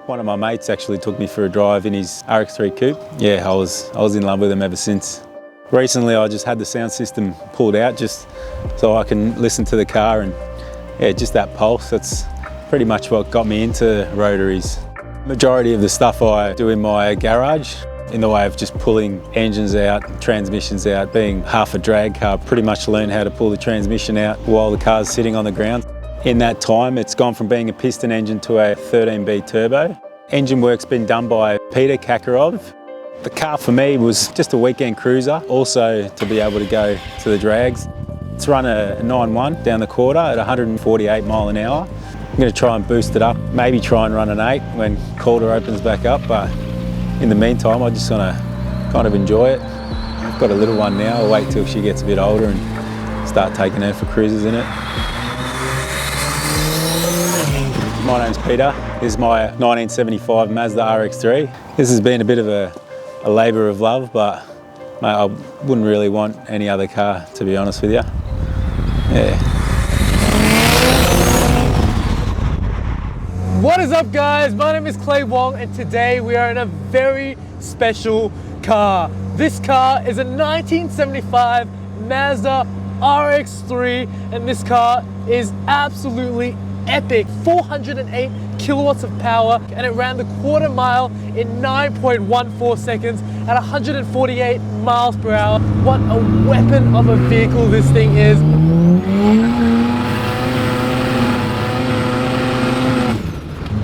One of my mates actually took me for a drive in his RX-3 coupe. Yeah, I was in love with him ever since. Recently I just had the sound system pulled out just so I can listen to the car, and yeah, just that pulse, that's pretty much what got me into rotaries. Majority of the stuff I do in my garage in the way of just pulling engines out, transmissions out. Being half a drag car, pretty much learned how to pull the transmission out while the car's sitting on the ground. In that time, it's gone from being a piston engine to a 13B turbo. Engine work's been done by Peter Kakarov. The car for me was just a weekend cruiser, also to be able to go to the drags. It's run a 9.1 down the quarter at 148 mile an hour. I'm going to try and boost it up, maybe try and run an 8 when Calder opens back up, but in the meantime I just want to kind of enjoy it. I've got a little one now, I'll wait till she gets a bit older and start taking her for cruises in it. My name's Peter. This is my 1975 Mazda RX-3. This has been a bit of a labour of love, but mate, I wouldn't really want any other car, to be honest with you. Yeah. What is up, guys? My name is Clay Wong, and today we are in a very special car. This car is a 1975 Mazda RX-3, and this car is absolutely epic. 408 kilowatts of power, and it ran the quarter mile in 9.14 seconds at 148 miles per hour. What a weapon of a vehicle this thing is.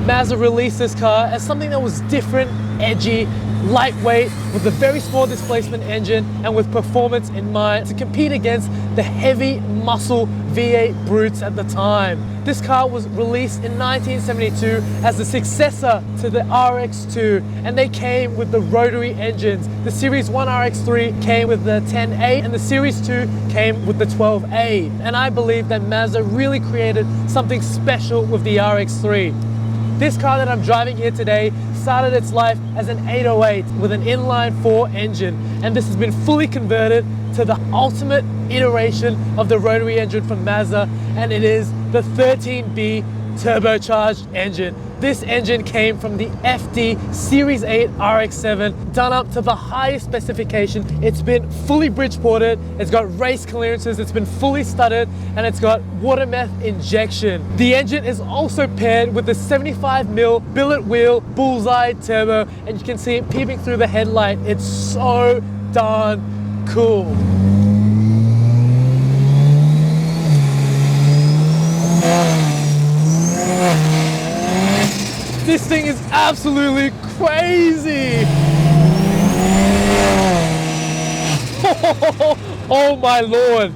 Mazda released this car as something that was different, edgy, lightweight, with a very small displacement engine and with performance in mind to compete against the heavy muscle V8 brutes at the time. This car was released in 1972 as the successor to the RX-2, and they came with the rotary engines. The Series 1 RX-3 came with the 10A and the Series 2 came with the 12A. And I believe that Mazda really created something special with the RX-3. This car that I'm driving here today started its life as an 808 with an inline 4 engine, and this has been fully converted to the ultimate iteration of the rotary engine from Mazda, and it is the 13B turbocharged engine. This engine came from the FD Series 8 RX-7, done up to the highest specification. It's been fully Bridgeported, it's got race clearances, it's been fully studded, and it's got water meth injection. The engine is also paired with the 75mm billet wheel bullseye turbo, and you can see it peeping through the headlight. It's so darn cool. This thing is absolutely crazy. Oh my Lord.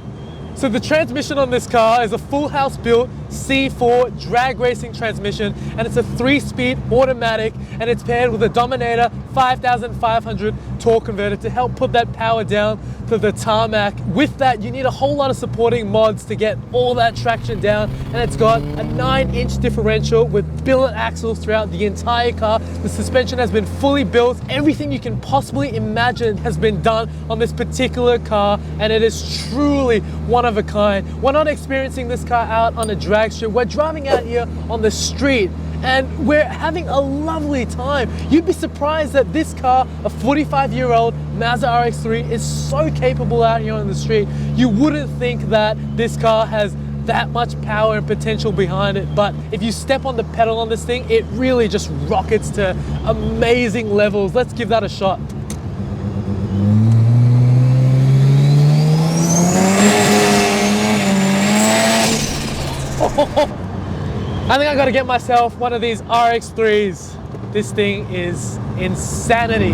So the transmission on this car is a full house built C4 drag racing transmission, and it's a 3-speed automatic, and it's paired with a Dominator 5500 torque converter to help put that power down to the tarmac. With that, you need a whole lot of supporting mods to get all that traction down, and it's got a 9-inch differential with billet axles throughout the entire car. The suspension has been fully built. Everything you can possibly imagine has been done on this particular car, and it is truly one of a kind. We're not experiencing this car out on a drag strip. We're driving out here on the street, and we're having a lovely time. You'd be surprised that this car, a 45-year-old Mazda RX-3, is so capable out here on the street. You wouldn't think that this car has that much power and potential behind it, but if you step on the pedal on this thing, it really just rockets to amazing levels. Let's give that a shot. I think I gotta get myself one of these RX-3s. This thing is insanity.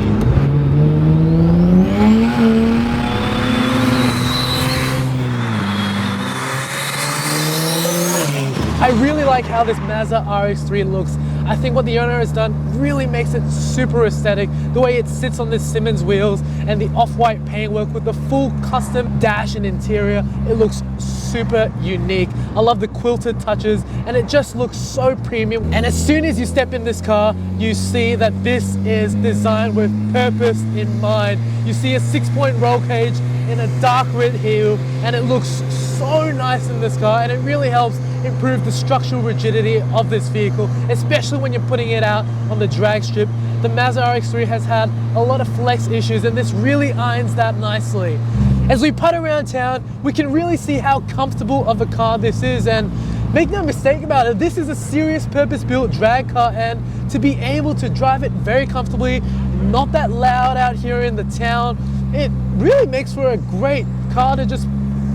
I really like how this Mazda RX-3 looks. I think what the owner has done really makes it super aesthetic. The way it sits on the Simmons wheels and the off-white paintwork with the full custom dash and interior, it looks super unique. I love the quilted touches, and it just looks so premium. And as soon as you step in this car, you see that this is designed with purpose in mind. You see a 6-point roll cage in a dark red hue, and it looks so nice in this car, and it really helps improve the structural rigidity of this vehicle, especially when you're putting it out on the drag strip. The Mazda RX-3 has had a lot of flex issues, and this really irons that nicely. As we putt around town, we can really see how comfortable of a car this is, and make no mistake about it, this is a serious purpose-built drag car, and to be able to drive it very comfortably, not that loud out here in the town, it really makes for a great car to just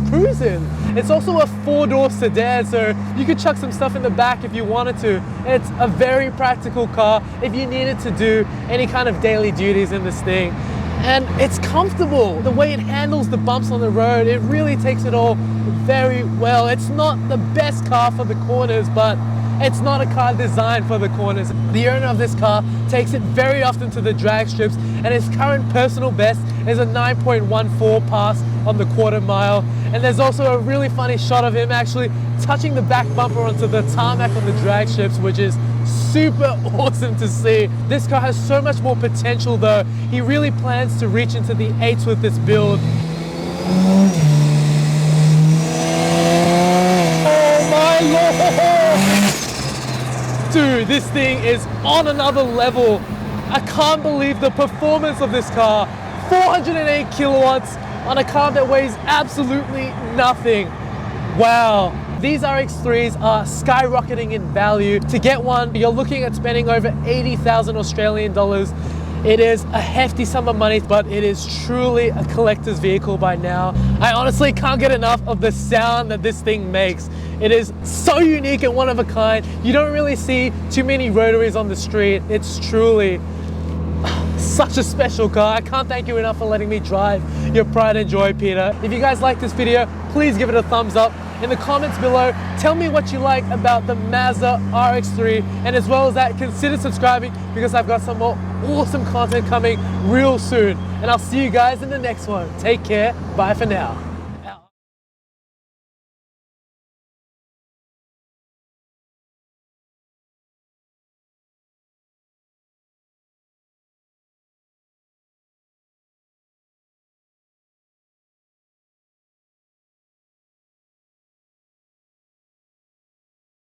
cruise in. It's also a 4-door sedan, so you could chuck some stuff in the back if you wanted to. It's a very practical car if you needed to do any kind of daily duties in this thing. And it's comfortable. The way it handles the bumps on the road, it really takes it all very well. It's not the best car for the corners, but it's not a car designed for the corners. The owner of this car takes it very often to the drag strips, and his current personal best is a 9.14 pass on the quarter mile. And there's also a really funny shot of him actually touching the back bumper onto the tarmac on the drag strips, which is super awesome to see. This car has so much more potential though. He really plans to reach into the 8s with this build. Oh my lord! Dude, this thing is on another level. I can't believe the performance of this car. 408 kilowatts on a car that weighs absolutely nothing. Wow. These RX-3s are skyrocketing in value. To get one, you're looking at spending over 80,000 Australian dollars. It is a hefty sum of money, but it is truly a collector's vehicle by now. I honestly can't get enough of the sound that this thing makes. It is so unique and one of a kind. You don't really see too many rotaries on the street. It's truly such a special car. I can't thank you enough for letting me drive your pride and joy, Peter. If you guys like this video, please give it a thumbs up. In the comments below, tell me what you like about the Mazda RX-3, and as well as that, consider subscribing because I've got some more awesome content coming real soon. And I'll see you guys in the next one. Take care. Bye for now.